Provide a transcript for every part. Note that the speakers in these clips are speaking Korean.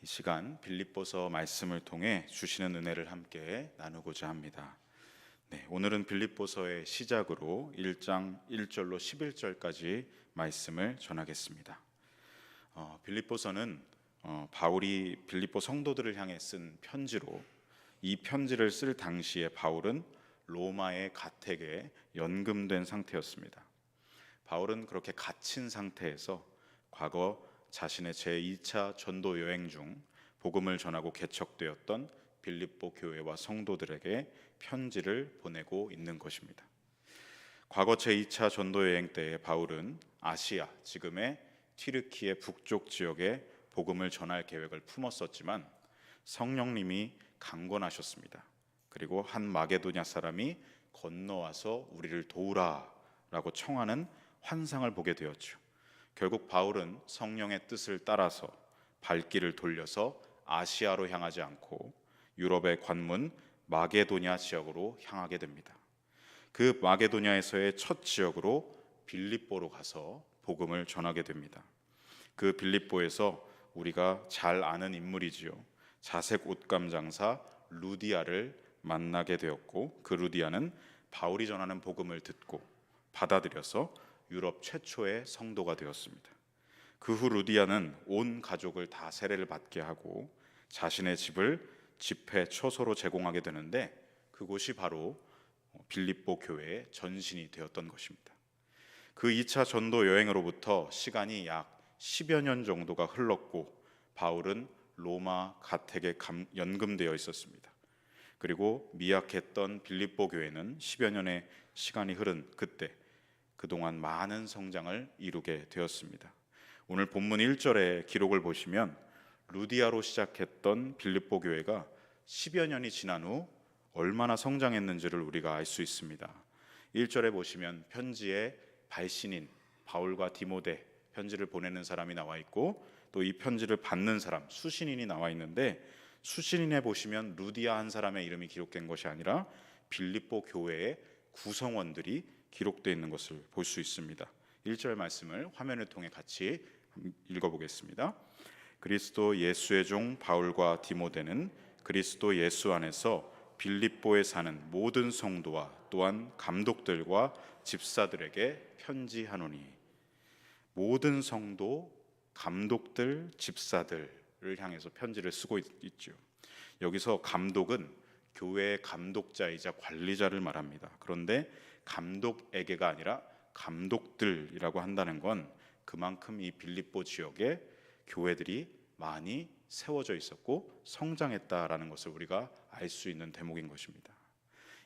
이 시간 빌립보서 말씀을 통해 주시는 은혜를 함께 나누고자 합니다. 오늘은 빌립보서의 시작으로 1장 1절로 11절까지 말씀을 전하겠습니다. 빌립보서는 바울이 빌립보 성도들을 향해 쓴 편지로, 이 편지를 쓸 당시에 바울은 로마의 가택에 연금된 상태였습니다. 바울은 그렇게 갇힌 상태에서 과거 자신의 제2차 전도 여행 중 복음을 전하고 개척되었던 빌립보 교회와 성도들에게 편지를 보내고 있는 것입니다. 과거 제2차 전도 여행 때에 바울은 아시아, 지금의 튀르키예 북쪽 지역에 복음을 전할 계획을 품었었지만 성령님이 강권하셨습니다. 그리고 한 마게도냐 사람이 건너와서 우리를 도우라 라고 청하는 환상을 보게 되었죠. 결국 바울은 성령의 뜻을 따라서 발길을 돌려서 아시아로 향하지 않고 유럽의 관문 마게도냐 지역으로 향하게 됩니다. 그 마게도냐에서의 첫 지역으로 빌립보로 가서 복음을 전하게 됩니다. 그 빌립보에서 우리가 잘 아는 인물이지요. 자색 옷감 장사 루디아를 만나게 되었고, 그 루디아는 바울이 전하는 복음을 듣고 받아들여서 유럽 최초의 성도가 되었습니다. 그 후 루디아는 온 가족을 다 세례를 받게 하고 자신의 집을 집회 초소로 제공하게 되는데, 그곳이 바로 빌립보 교회의 전신이 되었던 것입니다. 그 2차 전도 여행으로부터 시간이 약 10여 년 정도가 흘렀고 바울은 로마 가택에 연금되어 있었습니다. 그리고 미약했던 빌립보 교회는 10여 년의 시간이 흐른 그때 그동안 많은 성장을 이루게 되었습니다. 오늘 본문 1절의 기록을 보시면 루디아로 시작했던 빌립보 교회가 10여 년이 지난 후 얼마나 성장했는지를 우리가 알 수 있습니다. 1절에 보시면 편지의 발신인 바울과 디모데, 편지를 보내는 사람이 나와 있고 또 이 편지를 받는 사람 수신인이 나와 있는데, 수신인에 보시면 루디아 한 사람의 이름이 기록된 것이 아니라 빌립보 교회의 구성원들이 기록되어 있는 것을 볼 수 있습니다. 1절 말씀을 화면을 통해 같이 읽어보겠습니다. 그리스도 예수의 종 바울과 디모데는 그리스도 예수 안에서 빌립보에 사는 모든 성도와 또한 감독들과 집사들에게 편지하노니. 모든 성도, 감독들, 집사들을 향해서 편지를 쓰고 있죠. 여기서 감독은 교회의 감독자이자 관리자를 말합니다. 그런데 감독에게가 아니라 감독들이라고 한다는 건 그만큼 이 빌립보 지역에 교회들이 많이 세워져 있었고 성장했다라는 것을 우리가 알 수 있는 대목인 것입니다.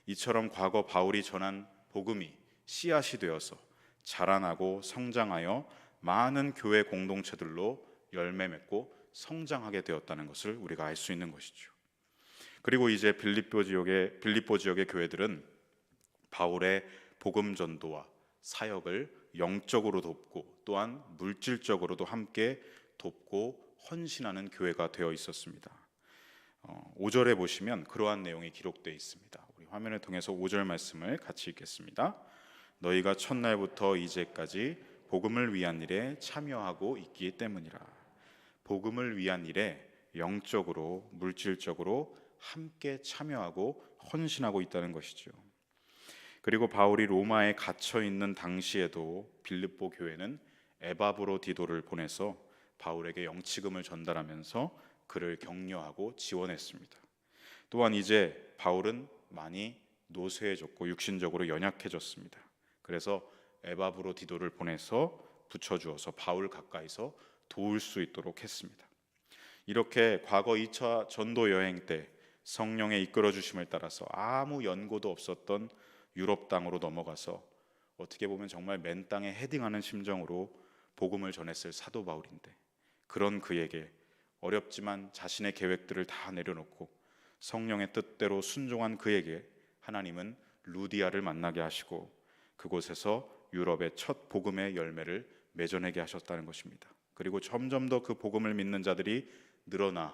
이처럼 과거 바울이 전한 복음이 씨앗이 되어서 자라나고 성장하여 많은 교회 공동체들로 열매 맺고 성장하게 되었다는 것을 우리가 알 수 있는 것이죠. 그리고 이제 빌립보 지역의 교회들은 바울의 복음 전도와 사역을 영적으로 돕고 또한 물질적으로도 함께 돕고 헌신하는 교회가 되어 있었습니다. 5절에 보시면 그러한 내용이 기록되어 있습니다. 우리 화면을 통해서 5절 말씀을 같이 읽겠습니다. 너희가 첫날부터 이제까지 복음을 위한 일에 참여하고 있기 때문이라. 복음을 위한 일에 영적으로 물질적으로 함께 참여하고 헌신하고 있다는 것이죠. 그리고 바울이 로마에 갇혀 있는 당시에도 빌립보 교회는 에바브로디도를 보내서 바울에게 영치금을 전달하면서 그를 격려하고 지원했습니다. 또한 이제 바울은 많이 노쇠해졌고 육신적으로 연약해졌습니다. 그래서 에바브로디도를 보내서 붙여주어서 바울 가까이서 도울 수 있도록 했습니다. 이렇게 과거 2차 전도 여행 때 성령의 이끌어 주심을 따라서 아무 연고도 없었던 유럽 땅으로 넘어가서 어떻게 보면 정말 맨 땅에 헤딩하는 심정으로 복음을 전했을 사도 바울인데, 그런 그에게 어렵지만 자신의 계획들을 다 내려놓고 성령의 뜻대로 순종한 그에게 하나님은 루디아를 만나게 하시고 그곳에서 유럽의 첫 복음의 열매를 맺어내게 하셨다는 것입니다. 그리고 점점 더 그 복음을 믿는 자들이 늘어나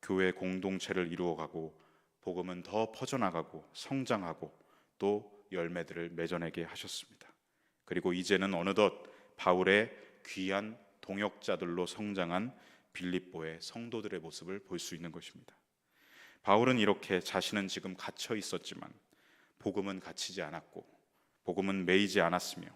교회 공동체를 이루어가고 복음은 더 퍼져나가고 성장하고 또 열매들을 맺어내게 하셨습니다. 그리고 이제는 어느덧 바울의 귀한 동역자들로 성장한 빌립보의 성도들의 모습을 볼 수 있는 것입니다. 바울은 이렇게 자신은 지금 갇혀 있었지만 복음은 갇히지 않았고 복음은 매이지 않았으며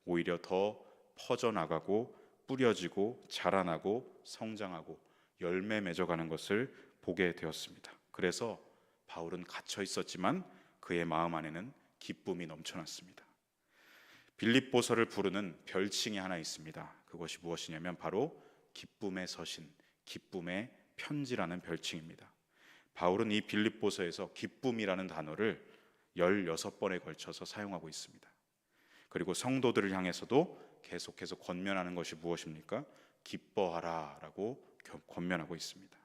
오히려 더 퍼져나가고 뿌려지고 자라나고 성장하고 열매 맺어가는 것을 보게 되었습니다. 그래서 바울은 갇혀 있었지만 그의 마음 안에는 기쁨이 넘쳐났습니다. 빌립보서를 부르는 별칭이 하나 있습니다. 그것이 무엇이냐면 바로 기쁨의 서신, 기쁨의 편지라는 별칭입니다. 바울은 이 빌립보서에서 기쁨이라는 단어를 16번에 걸쳐서 사용하고 있습니다. 그리고 성도들을 향해서도 계속해서 권면하는 것이 무엇입니까? 기뻐하라 라고 권면하고 있습니다.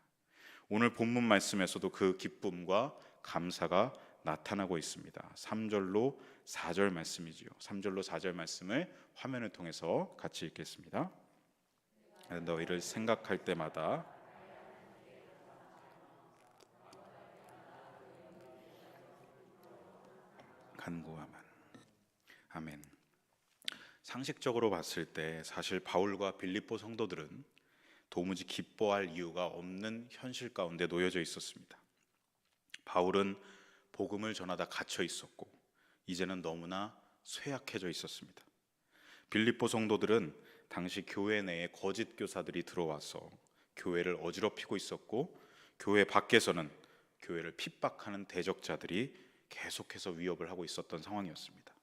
오늘 본문 말씀에서도 그 기쁨과 감사가 나타나고 있습니다. 3절로 4절 말씀이지요. 3절로 4절 말씀을 화면을 통해서 같이 읽겠습니다. 너희를 생각할 때마다 간구하면. 아멘. 상식적으로 봤을 때 사실 바울과 빌립보 성도들은 도무지 기뻐할 이유가 없는 현실 가운데 놓여져 있었습니다. 바울은 복음을 전하다 갇혀 있었고 이제는 너무나 쇠약해져 있었습니다. 빌립보 성도들은 당시 교회 내에 거짓 교사들이 들어와서 교회를 어지럽히고 있었고 교회 밖에서는 교회를 핍박하는 대적자들이 계속해서 위협을 하고 있었던 상황이었습니다.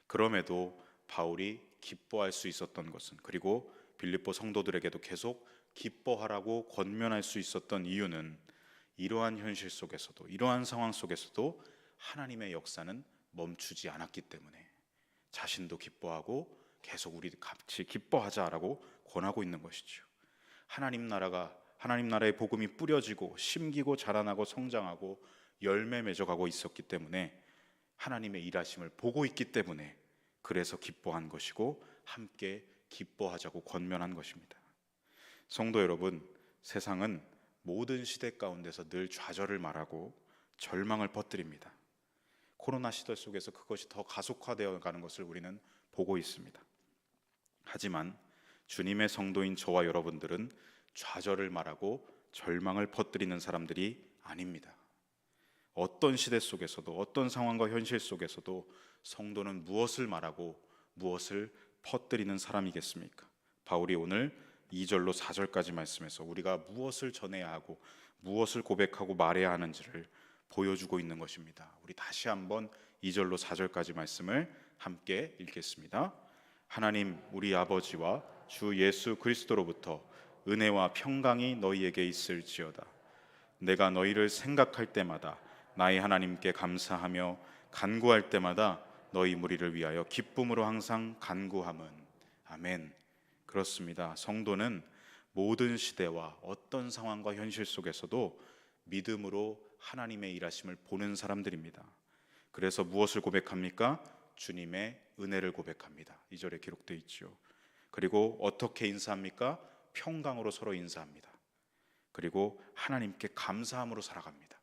그럼에도 바울이 기뻐할 수 있었던 것은, 그리고 빌립보 성도들에게도 계속 기뻐하라고 권면할 수 있었던 이유는 이러한 현실 속에서도, 이러한 상황 속에서도 하나님의 역사는 멈추지 않았기 때문에 자신도 기뻐하고 계속 우리 같이 기뻐하자라고 권하고 있는 것이죠. 하나님 나라의 복음이 뿌려지고 심기고 자라나고 성장하고 열매 맺어가고 있었기 때문에 하나님의 일하심을 보고 있기 때문에 그래서 기뻐한 것이고 함께 기뻐하자고 권면한 것입니다. 성도 여러분, 세상은 모든 시대 가운데서 늘 좌절을 말하고 절망을 퍼뜨립니다. 코로나 시대 속에서 그것이 더 가속화되어 가는 것을 우리는 보고 있습니다. 하지만 주님의 성도인 저와 여러분들은 좌절을 말하고 절망을 퍼뜨리는 사람들이 아닙니다. 어떤 시대 속에서도, 어떤 상황과 현실 속에서도 성도는 무엇을 말하고 무엇을 퍼뜨리는 사람이겠습니까? 바울이 오늘 2절로 4절까지 말씀에서 우리가 무엇을 전해야 하고 무엇을 고백하고 말해야 하는지를 보여주고 있는 것입니다. 우리 다시 한번 2절로 4절까지 말씀을 함께 읽겠습니다. 하나님 우리 아버지와 주 예수 그리스도로부터 은혜와 평강이 너희에게 있을지어다. 내가 너희를 생각할 때마다 나의 하나님께 감사하며 간구할 때마다 너희 무리를 위하여 기쁨으로 항상 간구함은. 아멘. 그렇습니다. 성도는 모든 시대와 어떤 상황과 현실 속에서도 믿음으로 하나님의 일하심을 보는 사람들입니다. 그래서 무엇을 고백합니까? 주님의 은혜를 고백합니다. 2절에 기록되어 있죠. 그리고 어떻게 인사합니까? 평강으로 서로 인사합니다. 그리고 하나님께 감사함으로 살아갑니다.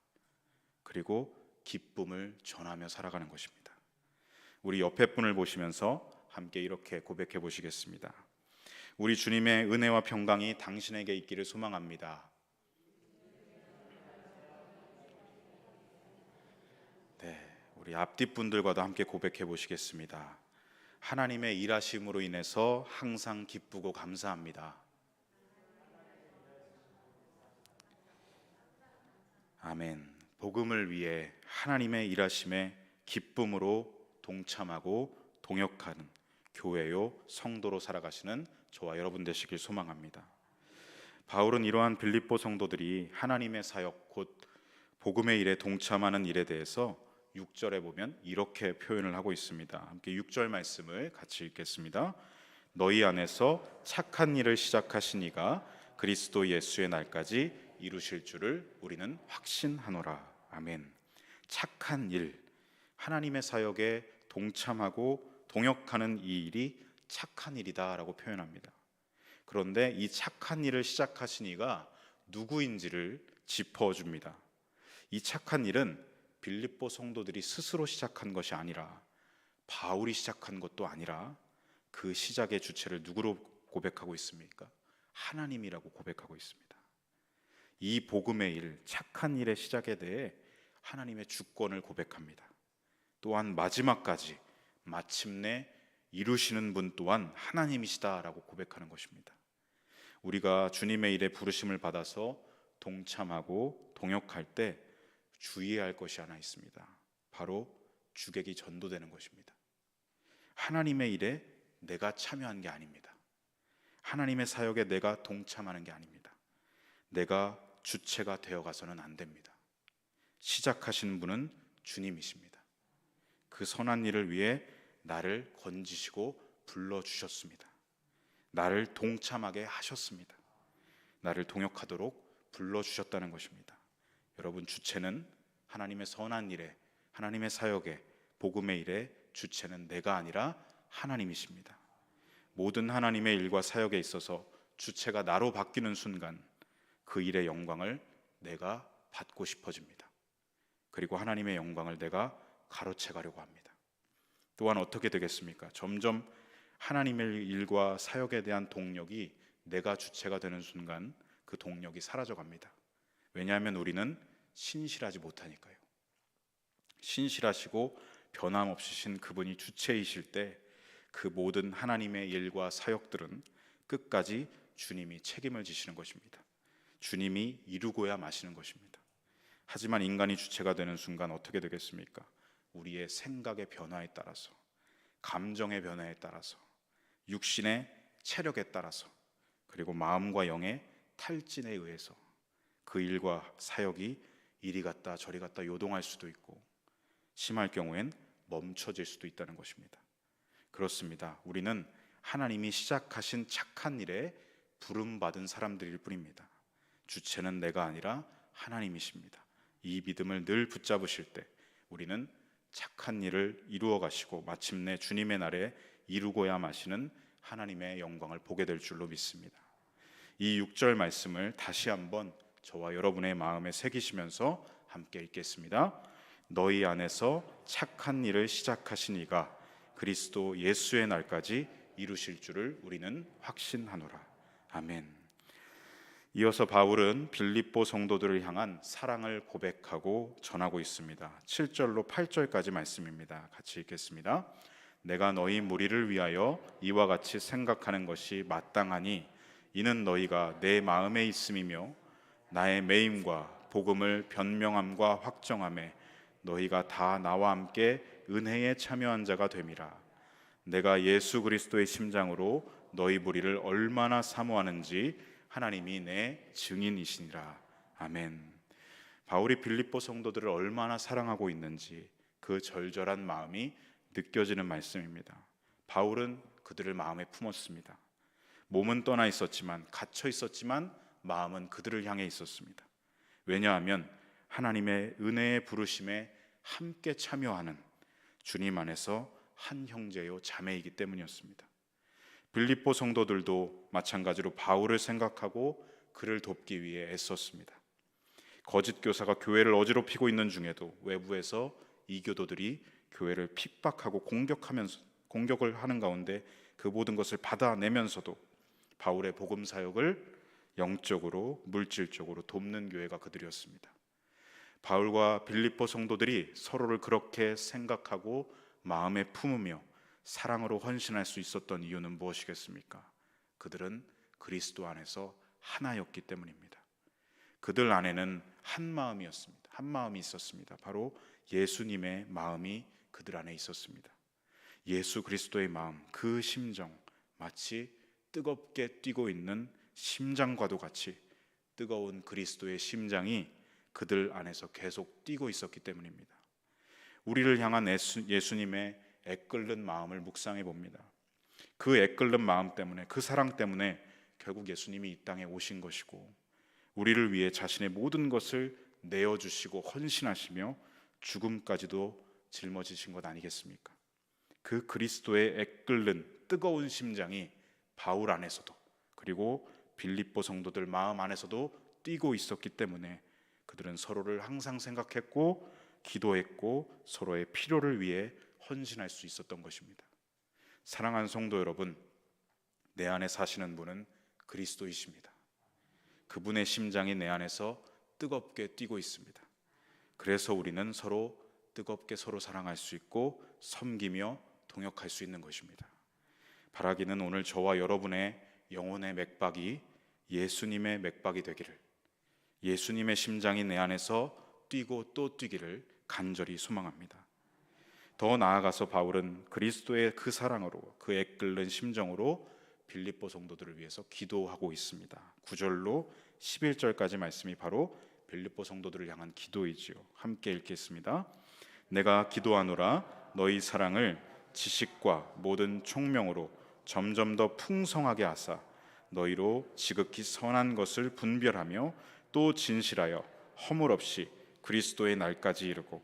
그리고 기쁨을 전하며 살아가는 것입니다. 우리 옆에 분을 보시면서 함께 이렇게 고백해 보시겠습니다. 우리 주님의 은혜와 평강이 당신에게 있기를 소망합니다. 네, 우리 앞뒤 분들과도 함께 고백해 보시겠습니다. 하나님의 일하심으로 인해서 항상 기쁘고 감사합니다. 아멘. 복음을 위해 하나님의 일하심에 기쁨으로 동참하고 동역하는 교회요 성도로 살아가시는 저와 여러분 되시길 소망합니다. 바울은 이러한 빌립보 성도들이 하나님의 사역 곧 복음의 일에 동참하는 일에 대해서 6절에 보면 이렇게 표현을 하고 있습니다. 함께 6절 말씀을 같이 읽겠습니다. 너희 안에서 착한 일을 시작하신 이가 그리스도 예수의 날까지 이루실 줄을 우리는 확신하노라. 아멘. 착한 일, 하나님의 사역에 동참하고 동역하는 이 일이 착한 일이다라고 표현합니다. 그런데 이 착한 일을 시작하신 이가 누구인지를 짚어줍니다. 이 착한 일은 빌립보 성도들이 스스로 시작한 것이 아니라 바울이 시작한 것도 아니라 그 시작의 주체를 누구로 고백하고 있습니까? 하나님이라고 고백하고 있습니다. 이 복음의 일, 착한 일의 시작에 대해 하나님의 주권을 고백합니다. 또한 마지막까지 마침내 이루시는 분 또한 하나님이시다라고 고백하는 것입니다. 우리가 주님의 일에 부르심을 받아서 동참하고 동역할 때 주의해야 할 것이 하나 있습니다. 바로 주객이 전도되는 것입니다. 하나님의 일에 내가 참여한 게 아닙니다. 하나님의 사역에 내가 동참하는 게 아닙니다. 내가 주체가 되어가서는 안 됩니다. 시작하신 분은 주님이십니다. 그 선한 일을 위해 나를 건지시고 불러주셨습니다. 나를 동참하게 하셨습니다. 나를 동역하도록 불러주셨다는 것입니다. 여러분, 주체는 하나님의 선한 일에, 하나님의 사역에, 복음의 일에 주체는 내가 아니라 하나님이십니다. 모든 하나님의 일과 사역에 있어서 주체가 나로 바뀌는 순간 그 일의 영광을 내가 받고 싶어집니다. 그리고 하나님의 영광을 내가 가로채 가려고 합니다. 또한 어떻게 되겠습니까? 점점 하나님의 일과 사역에 대한 동력이 내가 주체가 되는 순간 그 동력이 사라져 갑니다. 왜냐하면 우리는 신실하지 못하니까요. 신실하시고 변함없으신 그분이 주체이실 때 그 모든 하나님의 일과 사역들은 끝까지 주님이 책임을 지시는 것입니다. 주님이 이루고야 마시는 것입니다. 하지만 인간이 주체가 되는 순간 어떻게 되겠습니까? 우리의 생각의 변화에 따라서, 감정의 변화에 따라서, 육신의 체력에 따라서, 그리고 마음과 영의 탈진에 의해서 그 일과 사역이 이리 갔다 저리 갔다 요동할 수도 있고 심할 경우엔 멈춰질 수도 있다는 것입니다. 그렇습니다. 우리는 하나님이 시작하신 착한 일에 부름받은 사람들일 뿐입니다. 주체는 내가 아니라 하나님이십니다. 이 믿음을 늘 붙잡으실 때 우리는 착한 일을 이루어 가시고 마침내 주님의 날에 이루고야 마시는 하나님의 영광을 보게 될 줄로 믿습니다. 이 6절 말씀을 다시 한번 저와 여러분의 마음에 새기시면서 함께 읽겠습니다. 너희 안에서 착한 일을 시작하신 이가 그리스도 예수의 날까지 이루실 줄을 우리는 확신하노라. 아멘. 이어서 바울은 빌립보 성도들을 향한 사랑을 고백하고 전하고 있습니다. 7절로 8절까지 말씀입니다. 같이 읽겠습니다. 내가 너희 무리를 위하여 이와 같이 생각하는 것이 마땅하니 이는 너희가 내 마음에 있음이며 나의 매임과 복음을 변명함과 확정함에 너희가 다 나와 함께 은혜에 참여한 자가 됨이라. 내가 예수 그리스도의 심장으로 너희 무리를 얼마나 사모하는지 하나님이 내 증인이시니라. 아멘. 바울이 빌립보 성도들을 얼마나 사랑하고 있는지 그 절절한 마음이 느껴지는 말씀입니다. 바울은 그들을 마음에 품었습니다. 몸은 떠나 있었지만, 갇혀 있었지만 마음은 그들을 향해 있었습니다. 왜냐하면 하나님의 은혜의 부르심에 함께 참여하는 주님 안에서 한 형제요 자매이기 때문이었습니다. 빌립보 성도들도 마찬가지로 바울을 생각하고 그를 돕기 위해 애썼습니다. 거짓 교사가 교회를 어지럽히고 있는 중에도 외부에서 이교도들이 교회를 핍박하고 공격을 하는 가운데 그 모든 것을 받아내면서도 바울의 복음 사역을 영적으로 물질적으로 돕는 교회가 그들이었습니다. 바울과 빌립보 성도들이 서로를 그렇게 생각하고 마음에 품으며 사랑으로 헌신할 수 있었던 이유는 무엇이겠습니까? 그들은 그리스도 안에서 하나였기 때문입니다. 그들 안에는 한 마음이었습니다. 한 마음이 있었습니다. 바로 예수님의 마음이 그들 안에 있었습니다. 예수 그리스도의 마음, 그 심정, 마치 뜨겁게 뛰고 있는 심장과도 같이 뜨거운 그리스도의 심장이 그들 안에서 계속 뛰고 있었기 때문입니다. 우리를 향한 예수님의 애끓는 마음을 묵상해 봅니다. 그 애끓는 마음 때문에, 그 사랑 때문에 결국 예수님이 이 땅에 오신 것이고 우리를 위해 자신의 모든 것을 내어주시고 헌신하시며 죽음까지도 짊어지신 것 아니겠습니까? 그 그리스도의 애끓는 뜨거운 심장이 바울 안에서도 그리고 빌립보 성도들 마음 안에서도 뛰고 있었기 때문에 그들은 서로를 항상 생각했고 기도했고 서로의 필요를 위해 헌신할 수 있었던 것입니다. 사랑하는 성도 여러분, 내 안에 사시는 분은 그리스도이십니다. 그분의 심장이 내 안에서 뜨겁게 뛰고 있습니다. 그래서 우리는 서로 뜨겁게 서로 사랑할 수 있고 섬기며 동역할 수 있는 것입니다. 바라기는 오늘 저와 여러분의 영혼의 맥박이 예수님의 맥박이 되기를, 예수님의 심장이 내 안에서 뛰고 또 뛰기를 간절히 소망합니다. 더 나아가서 바울은 그리스도의 그 사랑으로, 그 애끓는 심정으로 빌립보 성도들을 위해서 기도하고 있습니다. 9절로 11절까지 말씀이 바로 빌립보 성도들을 향한 기도이지요. 함께 읽겠습니다. 내가 기도하노라 너희 사랑을 지식과 모든 총명으로 점점 더 풍성하게 하사 너희로 지극히 선한 것을 분별하며 또 진실하여 허물 없이 그리스도의 날까지 이르고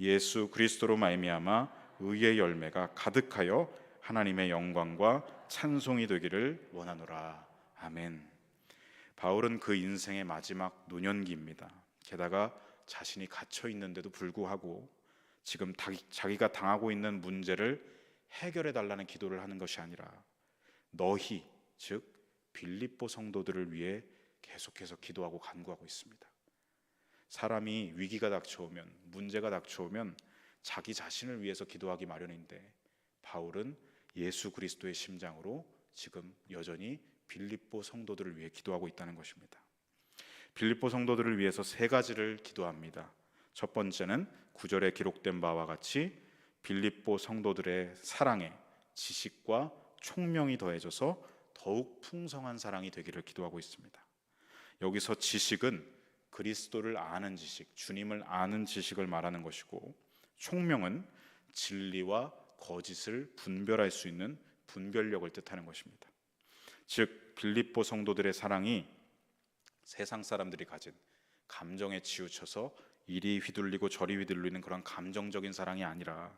예수 그리스도로 말미암아 의의 열매가 가득하여 하나님의 영광과 찬송이 되기를 원하노라. 아멘. 바울은 그 인생의 마지막 노년기입니다. 게다가 자신이 갇혀 있는데도 불구하고 지금 자기가 당하고 있는 문제를 해결해 달라는 기도를 하는 것이 아니라 너희, 즉 빌립보 성도들을 위해 계속해서 기도하고 간구하고 있습니다. 사람이 위기가 닥쳐오면, 문제가 닥쳐오면 자기 자신을 위해서 기도하기 마련인데 바울은 예수 그리스도의 심장으로 지금 여전히 빌립보 성도들을 위해 기도하고 있다는 것입니다. 빌립보 성도들을 위해서 세 가지를 기도합니다. 첫 번째는 9절에 기록된 바와 같이 빌립보 성도들의 사랑에 지식과 총명이 더해져서 더욱 풍성한 사랑이 되기를 기도하고 있습니다. 여기서 지식은 그리스도를 아는 지식, 주님을 아는 지식을 말하는 것이고, 총명은 진리와 거짓을 분별할 수 있는 분별력을 뜻하는 것입니다. 즉 빌립보 성도들의 사랑이 세상 사람들이 가진 감정에 치우쳐서 이리 휘둘리고 저리 휘둘리는 그런 감정적인 사랑이 아니라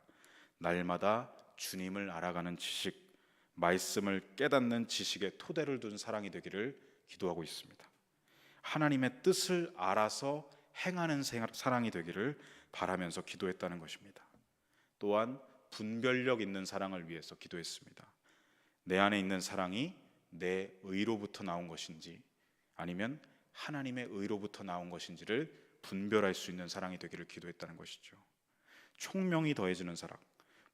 날마다 주님을 알아가는 지식, 말씀을 깨닫는 지식의 토대를 둔 사랑이 되기를 기도하고 있습니다. 하나님의 뜻을 알아서 행하는 사랑이 되기를 바라면서 기도했다는 것입니다. 또한 분별력 있는 사랑을 위해서 기도했습니다. 내 안에 있는 사랑이 내 의로부터 나온 것인지 아니면 하나님의 의로부터 나온 것인지를 분별할 수 있는 사랑이 되기를 기도했다는 것이죠. 총명이 더해지는 사랑,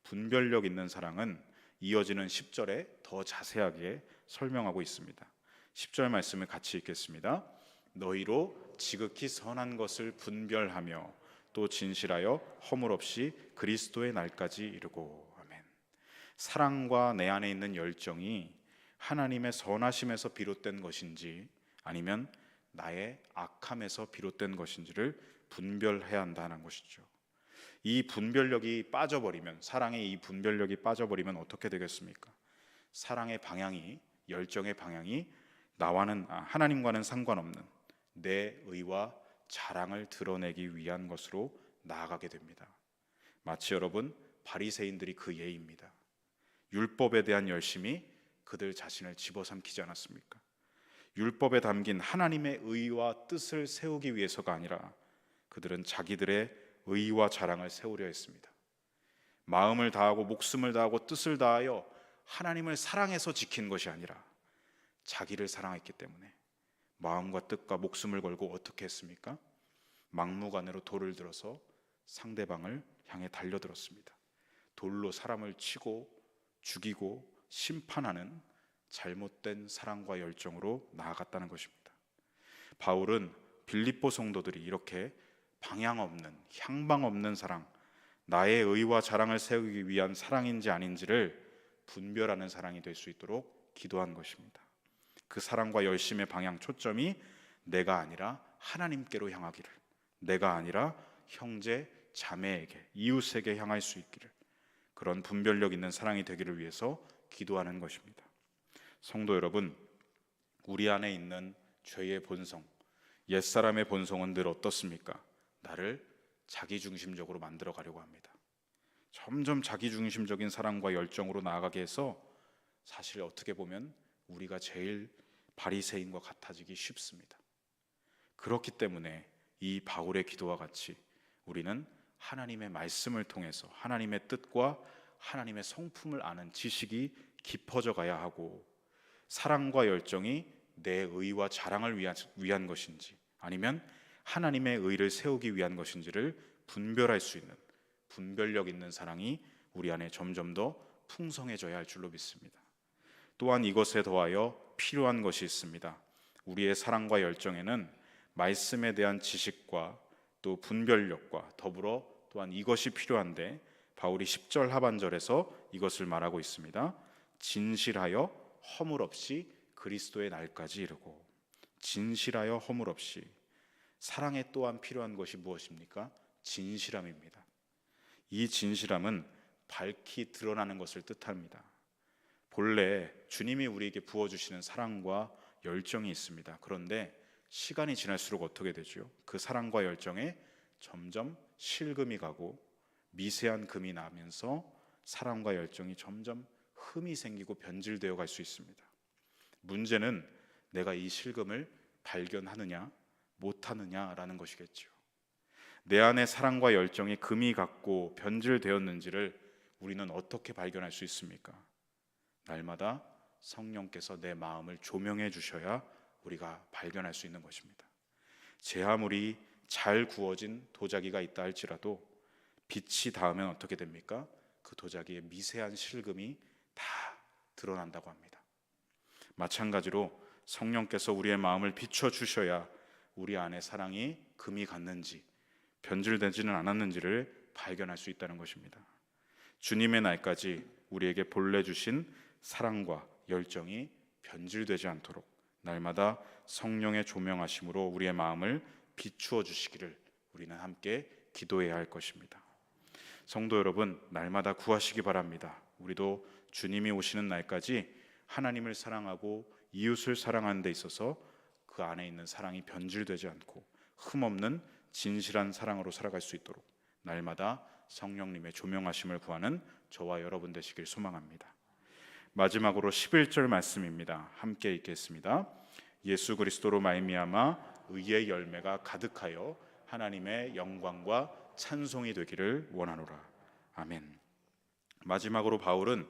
분별력 있는 사랑은 이어지는 10절에 더 자세하게 설명하고 있습니다. 10절 말씀을 같이 읽겠습니다. 너희로 지극히 선한 것을 분별하며 또 진실하여 허물 없이 그리스도의 날까지 이르고. 아멘. 사랑과 내 안에 있는 열정이 하나님의 선하심에서 비롯된 것인지 아니면 나의 악함에서 비롯된 것인지를 분별해야 한다는 것이죠. 이 분별력이 빠져버리면, 사랑의 이 분별력이 빠져버리면 어떻게 되겠습니까? 사랑의 방향이, 열정의 방향이 나와는 하나님과는 상관없는 내 의와 자랑을 드러내기 위한 것으로 나아가게 됩니다. 마치 여러분 바리새인들이 그 예입니다. 율법에 대한 열심이 그들 자신을 집어삼키지 않았습니까? 율법에 담긴 하나님의 의와 뜻을 세우기 위해서가 아니라 그들은 자기들의 의와 자랑을 세우려 했습니다. 마음을 다하고 목숨을 다하고 뜻을 다하여 하나님을 사랑해서 지킨 것이 아니라 자기를 사랑했기 때문에 마음과 뜻과 목숨을 걸고 어떻게 했습니까? 막무가내로 돌을 들어서 상대방을 향해 달려들었습니다. 돌로 사람을 치고 죽이고 심판하는 잘못된 사랑과 열정으로 나아갔다는 것입니다. 바울은 빌립보 성도들이 이렇게 방향 없는, 향방 없는 사랑, 나의 의와 자랑을 세우기 위한 사랑인지 아닌지를 분별하는 사랑이 될 수 있도록 기도한 것입니다. 그 사랑과 열심의 방향, 초점이 내가 아니라 하나님께로 향하기를, 내가 아니라 형제, 자매에게, 이웃에게 향할 수 있기를, 그런 분별력 있는 사랑이 되기를 위해서 기도하는 것입니다. 성도 여러분, 우리 안에 있는 죄의 본성, 옛사람의 본성은 늘 어떻습니까? 나를 자기중심적으로 만들어 가려고 합니다. 점점 자기중심적인 사랑과 열정으로 나아가게 해서 사실 어떻게 보면 우리가 제일 바리새인과 같아지기 쉽습니다. 그렇기 때문에 이 바울의 기도와 같이 우리는 하나님의 말씀을 통해서 하나님의 뜻과 하나님의 성품을 아는 지식이 깊어져 가야 하고, 사랑과 열정이 내 의와 자랑을 위한 것인지 아니면 하나님의 의를 세우기 위한 것인지를 분별할 수 있는 분별력 있는 사랑이 우리 안에 점점 더 풍성해져야 할 줄로 믿습니다. 또한 이것에 더하여 필요한 것이 있습니다. 우리의 사랑과 열정에는 말씀에 대한 지식과 또 분별력과 더불어 또한 이것이 필요한데 바울이 10절 하반절에서 이것을 말하고 있습니다. 진실하여 허물 없이 그리스도의 날까지 이르고. 진실하여 허물 없이. 사랑에 또한 필요한 것이 무엇입니까? 진실함입니다. 이 진실함은 밝히 드러나는 것을 뜻합니다. 본래 주님이 우리에게 부어주시는 사랑과 열정이 있습니다. 그런데 시간이 지날수록 어떻게 되죠? 그 사랑과 열정에 점점 실금이 가고 미세한 금이 나면서 사랑과 열정이 점점 흠이 생기고 변질되어 갈 수 있습니다. 문제는 내가 이 실금을 발견하느냐 못하느냐라는 것이겠죠. 내 안에 사랑과 열정이 금이 갔고 변질되었는지를 우리는 어떻게 발견할 수 있습니까? 날마다 성령께서 내 마음을 조명해 주셔야 우리가 발견할 수 있는 것입니다. 제 아무리 잘 구워진 도자기가 있다 할지라도 빛이 닿으면 어떻게 됩니까? 그 도자기의 미세한 실금이 다 드러난다고 합니다. 마찬가지로 성령께서 우리의 마음을 비춰 주셔야 우리 안에 사랑이 금이 갔는지 변질되지는 않았는지를 발견할 수 있다는 것입니다. 주님의 날까지 우리에게 본래 주신 사랑과 열정이 변질되지 않도록 날마다 성령의 조명하심으로 우리의 마음을 비추어 주시기를 우리는 함께 기도해야 할 것입니다. 성도 여러분, 날마다 구하시기 바랍니다. 우리도 주님이 오시는 날까지 하나님을 사랑하고 이웃을 사랑하는 데 있어서 그 안에 있는 사랑이 변질되지 않고 흠없는 진실한 사랑으로 살아갈 수 있도록 날마다 성령님의 조명하심을 구하는 저와 여러분 되시길 소망합니다. 마지막으로 11절 말씀입니다. 함께 읽겠습니다. 예수 그리스도로 말미암아 의의 열매가 가득하여 하나님의 영광과 찬송이 되기를 원하노라. 아멘. 마지막으로 바울은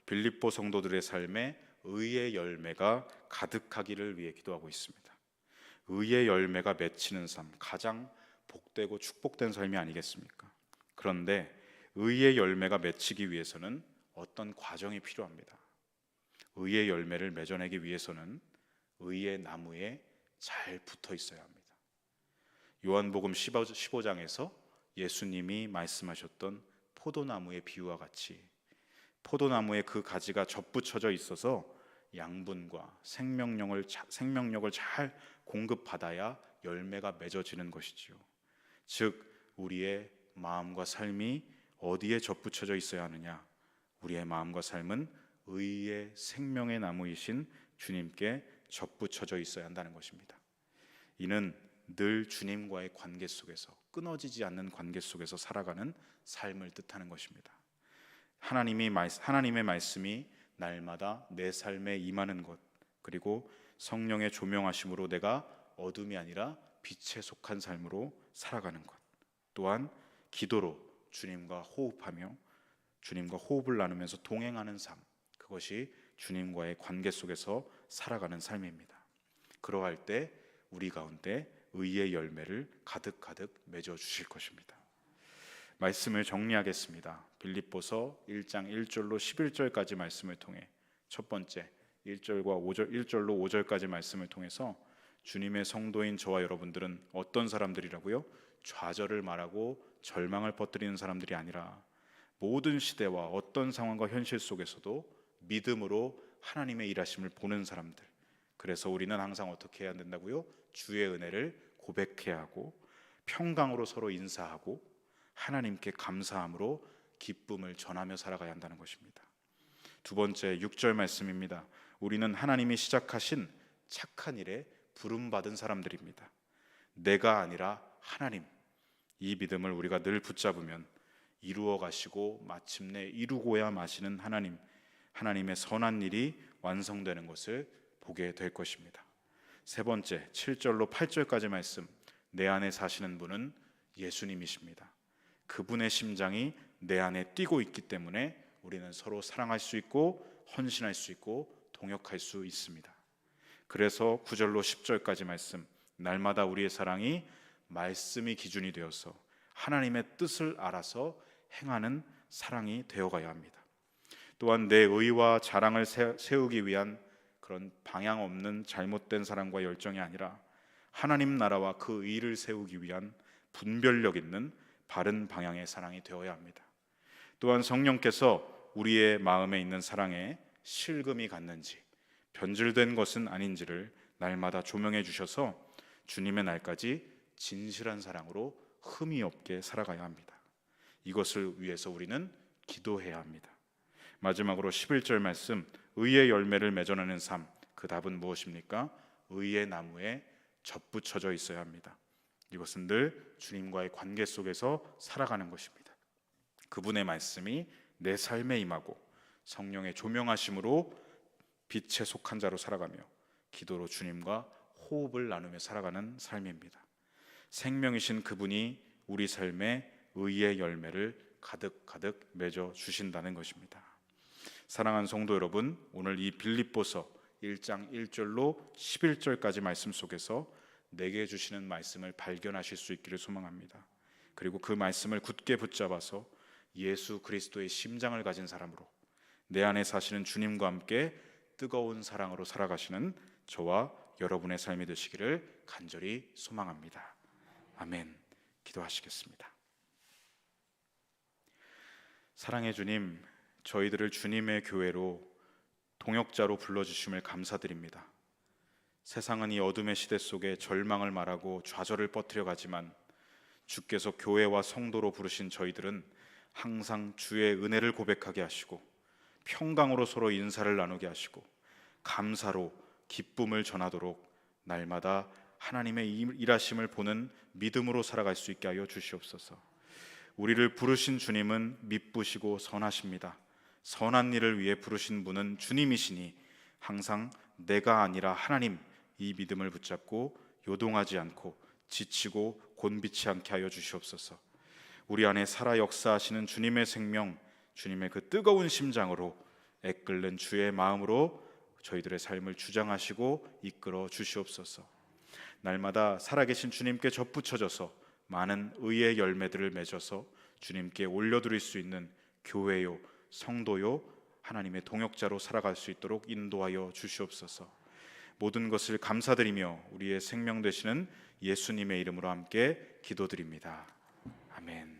빌립보 성도들의 삶에 의의 열매가 가득하기를 위해 기도하고 있습니다. 의의 열매가 맺히는 삶, 가장 복되고 축복된 삶이 아니겠습니까? 그런데 의의 열매가 맺히기 위해서는 어떤 과정이 필요합니다. 의의 열매를 맺어내기 위해서는 의의 나무에 잘 붙어 있어야 합니다. 요한복음 15장에서 예수님이 말씀하셨던 포도나무의 비유와 같이 포도나무에 그 가지가 접붙여져 있어서 양분과 생명력을 잘 공급받아야 열매가 맺어지는 것이지요. 즉 우리의 마음과 삶이 어디에 접붙여져 있어야 하느냐? 우리의 마음과 삶은 의의 생명의 나무이신 주님께 접붙여져 있어야 한다는 것입니다. 이는 늘 주님과의 관계 속에서 끊어지지 않는 관계 속에서 살아가는 삶을 뜻하는 것입니다. 하나님의 말씀이 날마다 내 삶에 임하는 것, 그리고 성령의 조명하심으로 내가 어둠이 아니라 빛에 속한 삶으로 살아가는 것, 또한 기도로 주님과 호흡하며 주님과 호흡을 나누면서 동행하는 삶, 그것이 주님과의 관계 속에서 살아가는 삶입니다. 그러할 때 우리 가운데 의의 열매를 가득가득 맺어 주실 것입니다. 말씀을 정리하겠습니다. 빌립보서 1장 1절로 11절까지 말씀을 통해 첫 번째 1절로 5절까지 말씀을 통해서 주님의 성도인 저와 여러분들은 어떤 사람들이라고요? 좌절을 말하고 절망을 퍼뜨리는 사람들이 아니라 모든 시대와 어떤 상황과 현실 속에서도 믿음으로 하나님의 일하심을 보는 사람들. 그래서 우리는 항상 어떻게 해야 된다고요? 주의 은혜를 고백해야 하고 평강으로 서로 인사하고 하나님께 감사함으로 기쁨을 전하며 살아가야 한다는 것입니다. 두 번째 6절 말씀입니다. 우리는 하나님이 시작하신 착한 일에 부름받은 사람들입니다. 내가 아니라 하나님, 이 믿음을 우리가 늘 붙잡으면 이루어 가시고 마침내 이루고야 마시는 하나님의 선한 일이 완성되는 것을 보게 될 것입니다. 세 번째 7절로 8절까지 말씀, 내 안에 사시는 분은 예수님이십니다. 그분의 심장이 내 안에 뛰고 있기 때문에 우리는 서로 사랑할 수 있고 헌신할 수 있고 동역할 수 있습니다. 그래서 9절로 10절까지 말씀, 날마다 우리의 사랑이 말씀이 기준이 되어서 하나님의 뜻을 알아서 행하는 사랑이 되어가야 합니다. 또한 내 의와 자랑을 세우기 위한 그런 방향 없는 잘못된 사랑과 열정이 아니라 하나님 나라와 그 의를 세우기 위한 분별력 있는 바른 방향의 사랑이 되어야 합니다. 또한 성령께서 우리의 마음에 있는 사랑에 실금이 갔는지 변질된 것은 아닌지를 날마다 조명해 주셔서 주님의 날까지 진실한 사랑으로 흠이 없게 살아가야 합니다. 이것을 위해서 우리는 기도해야 합니다. 마지막으로 11절 말씀, 의의 열매를 맺어내는 삶, 그 답은 무엇입니까? 의의 나무에 접붙여져 있어야 합니다. 이것은 늘 주님과의 관계 속에서 살아가는 것입니다. 그분의 말씀이 내 삶에 임하고 성령의 조명하심으로 빛에 속한 자로 살아가며 기도로 주님과 호흡을 나누며 살아가는 삶입니다. 생명이신 그분이 우리 삶에 의의 열매를 가득가득 맺어 주신다는 것입니다. 사랑하는 성도 여러분, 오늘 이 빌립보서 1장 1절로 11절까지 말씀 속에서 내게 주시는 말씀을 발견하실 수 있기를 소망합니다. 그리고 그 말씀을 굳게 붙잡아서 예수 그리스도의 심장을 가진 사람으로 내 안에 사시는 주님과 함께 뜨거운 사랑으로 살아가시는 저와 여러분의 삶이 되시기를 간절히 소망합니다. 아멘. 기도하시겠습니다. 사랑의 주님, 저희들을 주님의 교회로 동역자로 불러주심을 감사드립니다. 세상은 이 어둠의 시대 속에 절망을 말하고 좌절을 퍼뜨려 가지만 주께서 교회와 성도로 부르신 저희들은 항상 주의 은혜를 고백하게 하시고 평강으로 서로 인사를 나누게 하시고 감사로 기쁨을 전하도록 날마다 하나님의 일하심을 보는 믿음으로 살아갈 수 있게 하여 주시옵소서. 우리를 부르신 주님은 미쁘시고 선하십니다. 선한 일을 위해 부르신 분은 주님이시니 항상 내가 아니라 하나님, 이 믿음을 붙잡고 요동하지 않고 지치고 곤비치 않게 하여 주시옵소서. 우리 안에 살아 역사하시는 주님의 생명, 주님의 그 뜨거운 심장으로 애끓는 주의 마음으로 저희들의 삶을 주장하시고 이끌어 주시옵소서. 날마다 살아계신 주님께 접붙여져서 많은 의의 열매들을 맺어서 주님께 올려드릴 수 있는 교회요, 성도요, 하나님의 동역자로 살아갈 수 있도록 인도하여 주시옵소서. 모든 것을 감사드리며 우리의 생명 되시는 예수님의 이름으로 함께 기도드립니다. 아멘.